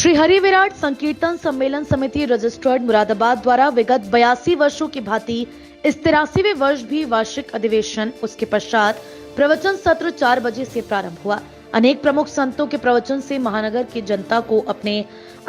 श्री हरि विराट संकीर्तन सम्मेलन समिति रजिस्टर्ड मुरादाबाद द्वारा विगत 82 वर्षों की भांति इस 83वें वर्ष भी वार्षिक अधिवेशन उसके पश्चात प्रवचन सत्र 4 बजे से प्रारंभ हुआ। अनेक प्रमुख संतों के प्रवचन से महानगर की जनता को अपने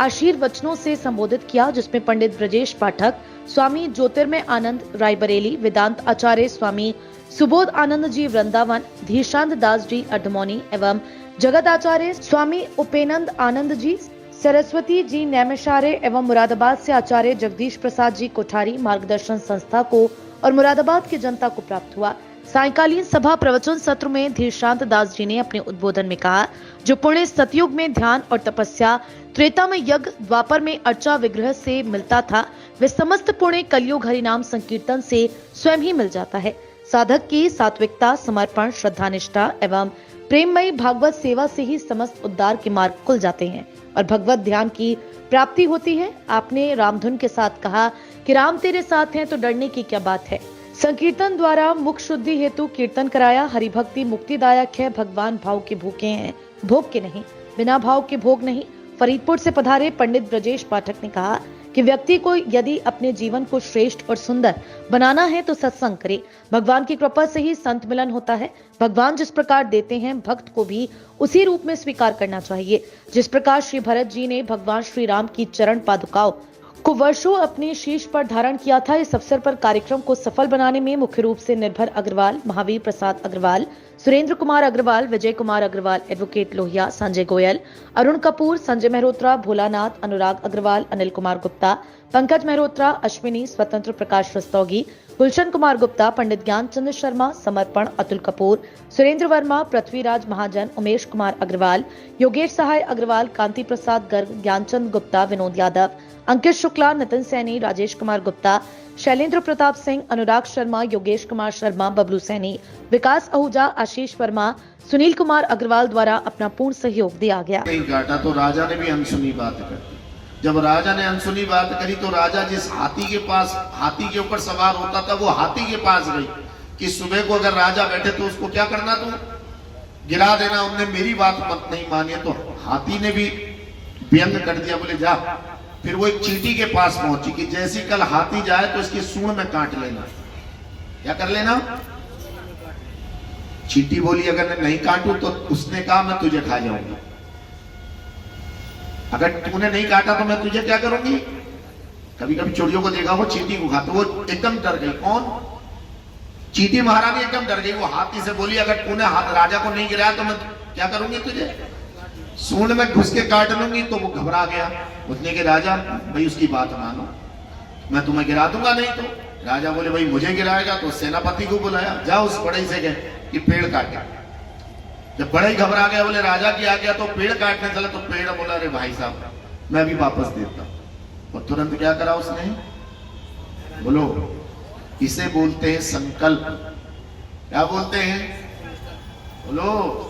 आशीर्वचनों से संबोधित किया, जिसमें पंडित ब्रजेश पाठक, स्वामी ज्योतिर्मय आनंद रायबरेली, वेदांत आचार्य स्वामी सुबोध आनंद जी वृंदावन, धीशांत दास जी अर्धमौनी एवं जगत आचार्य स्वामी उपेनंद आनंद जी, सरस्वती जी नैमिषारण्य एवं मुरादाबाद से आचार्य जगदीश प्रसाद जी कोठारी मार्गदर्शन संस्था को और मुरादाबाद की जनता को प्राप्त हुआ। सायंकालीन सभा प्रवचन सत्र में धीशांत दास जी ने अपने उद्बोधन में कहा, जो पुण्य सतयुग में ध्यान और तपस्या, त्रेता में यज्ञ, द्वापर में अर्चा विग्रह से मिलता था, वे समस्त पुण्य कलयुग हरिनाम संकीर्तन से स्वयं ही मिल जाता है। साधक की सात्विकता, समर्पण, श्रद्धानिष्ठा एवं प्रेममयी भागवत सेवा से ही समस्त उद्धार के मार्ग खुल जाते हैं और भगवत ध्यान की प्राप्ति होती है। आपने रामधुन के साथ कहा कि राम तेरे साथ हैं तो डरने की क्या बात है। संकीर्तन द्वारा मुख शुद्धि हेतु कीर्तन कराया। हरिभक्ति मुक्तिदायक है। भगवान भाव के भूखे हैं, भोग के नहीं, बिना भाव के भोग नहीं। फरीदपुर से पधारे पंडित ब्रजेश पाठक ने कहा कि व्यक्ति को यदि अपने जीवन को श्रेष्ठ और सुंदर बनाना है तो सत्संग करे। भगवान की कृपा से ही संत मिलन होता है। भगवान जिस प्रकार देते हैं, भक्त को भी उसी रूप में स्वीकार करना चाहिए। जिस प्रकार श्री भरत जी ने भगवान श्री राम की चरण पादुकाओं को वर्षों अपने शीश पर धारण किया था। इस अवसर पर कार्यक्रम को सफल बनाने में मुख्य रूप से निर्भर अग्रवाल, महावीर प्रसाद अग्रवाल, सुरेंद्र कुमार अग्रवाल, विजय कुमार अग्रवाल, एडवोकेट लोहिया, संजय गोयल, अरुण कपूर, संजय मेहरोत्रा, भोलानाथ, अनुराग अग्रवाल, अनिल कुमार गुप्ता, पंकज मेहरोत्रा, अश्विनी, स्वतंत्र प्रकाश रस्तोगी, गुलशन कुमार गुप्ता, पंडित ज्ञानचंद्र शर्मा, समर्पण, अतुल कपूर, सुरेंद्र वर्मा, पृथ्वीराज महाजन, उमेश कुमार अग्रवाल, योगेश सहाय अग्रवाल, कांति प्रसाद गर्ग, ज्ञानचंद गुप्ता, विनोद यादव, अंकित शुक्ला, नितिन सैनी, राजेश कुमार गुप्ता, शैलेंद्र प्रताप सिंह, अनुराग शर्मा, योगेश कुमार शर्मा, बबलू सैनी, विकास आहूजा, आशीष वर्मा, सुनील कुमार अग्रवाल द्वारा अपना पूर्ण सहयोग दिया गया। नहीं काटा तो राजा ने भी अनसुनी बात कर दी। जब राजा ने अनसुनी बात करी तो राजा जिस हाथी के पास, हाथी के ऊपर सवार होता था, वो हाथी के पास गई कि सुबह को अगर राजा बैठे तो उसको क्या करना, तू गिरा देना। उनने मेरी बात मत नहीं मानी तो हाथी ने भी व्यंग कर दिया, बोले जा। फिर वो एक चींटी के पास पहुंची कि जैसी कल हाथी जाए तो इसकी सूंड में काट लेना। क्या कर लेना? चींटी बोली अगर मैं नहीं काटूं तो उसने कहा मैं तुझे खा जाऊंगी। अगर तूने नहीं काटा तो मैं तुझे क्या करूंगी। कभी कभी चिड़ियों को देखा वो चींटी को खाता, वो एकदम डर गई। कौन? चींटी महारानी एकदम डर गई। वो हाथी से बोली अगर तूने राजा को नहीं गिराया तो मैं क्या करूंगी, तुझे सूंड में घुस के काट लूंगी। तो वो घबरा गया। उसने कि राजा भाई उसकी बात मानो, मैं तुम्हें गिरा दूंगा नहीं तो। राजा बोले भाई मुझे गिराएगा तो सेनापति को बुलाया, जा उस बड़े से कहे कि पेड़ काटे। जब बड़ा ही घबरा गया, बोले राजा की आ गया तो पेड़ काटने चला तो पेड़ बोला अरे भाई साहब मैं भी वापस देता हूं। और तुरंत क्या करा उसने, बोलो, इसे बोलते हैं संकल्प। क्या बोलते हैं? बोलो,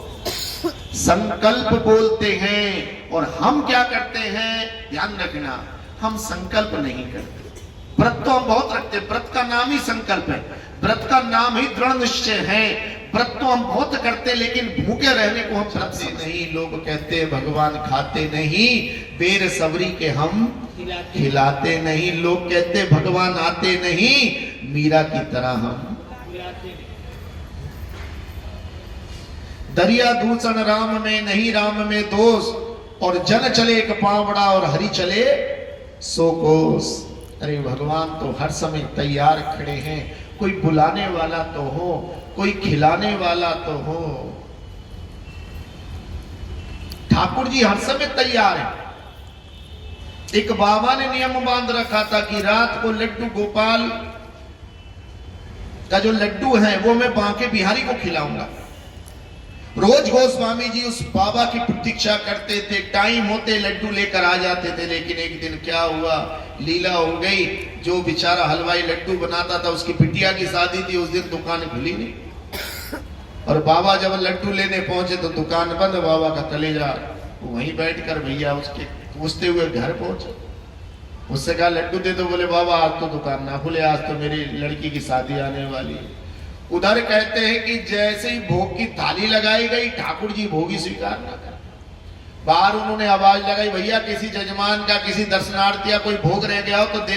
संकल्प बोलते हैं। और हम क्या करते हैं, ध्यान रखना, हम संकल्प नहीं करते। व्रत तो हम बहुत रखते हैं, व्रत का नाम ही संकल्प है, व्रत का नाम ही दृढ़ निश्चय है। व्रत तो हम बहुत करते हैं लेकिन भूखे रहने को हम व्रत से नहीं। लोग कहते हैं भगवान खाते नहीं, बेर सबरी के हम खिलाते नहीं। लोग कहते हैं भगवान आते नहीं, मीरा की तरह हम। दरिया दूषण राम में नहीं, राम में दोष। और जन चले एक पावड़ा और हरि चले 100 कोस। अरे भगवान तो हर समय तैयार खड़े हैं। कोई बुलाने वाला तो हो, कोई खिलाने वाला तो हो। ठाकुर जी हर समय तैयार है। एक बाबा ने नियम बांध रखा था कि रात को लड्डू गोपाल का जो लड्डू है वो मैं बांके बिहारी को खिलाऊंगा। रोज गोस्वामी जी उस बाबा की प्रतीक्षा करते थे, टाइम होते लड्डू लेकर आ जाते थे। लेकिन एक दिन क्या हुआ, लीला हो गई। जो बेचारा हलवाई लड्डू बनाता था उसकी बिटिया की शादी थी, उस दिन दुकान खुली नहीं। और बाबा जब लड्डू लेने पहुंचे तो दुकान बंद। बाबा का कलेजा वहीं बैठकर भैया उसके पूछते हुए घर पहुंचे। उससे कहा लड्डू दे दो। बोले बाबा आज तो दुकान ना खुले, आज तो मेरी लड़की की शादी आने वाली है। उधर कहते हैं कि जैसे ही भोग की थाली लगाई गई ठाकुर जी भोगी स्वीकार ना कर। बाहर उन्होंने आवाज लगाई, भैया किसी जजमान का किसी दर्शनार्थी या कोई भोग रह गया हो तो दे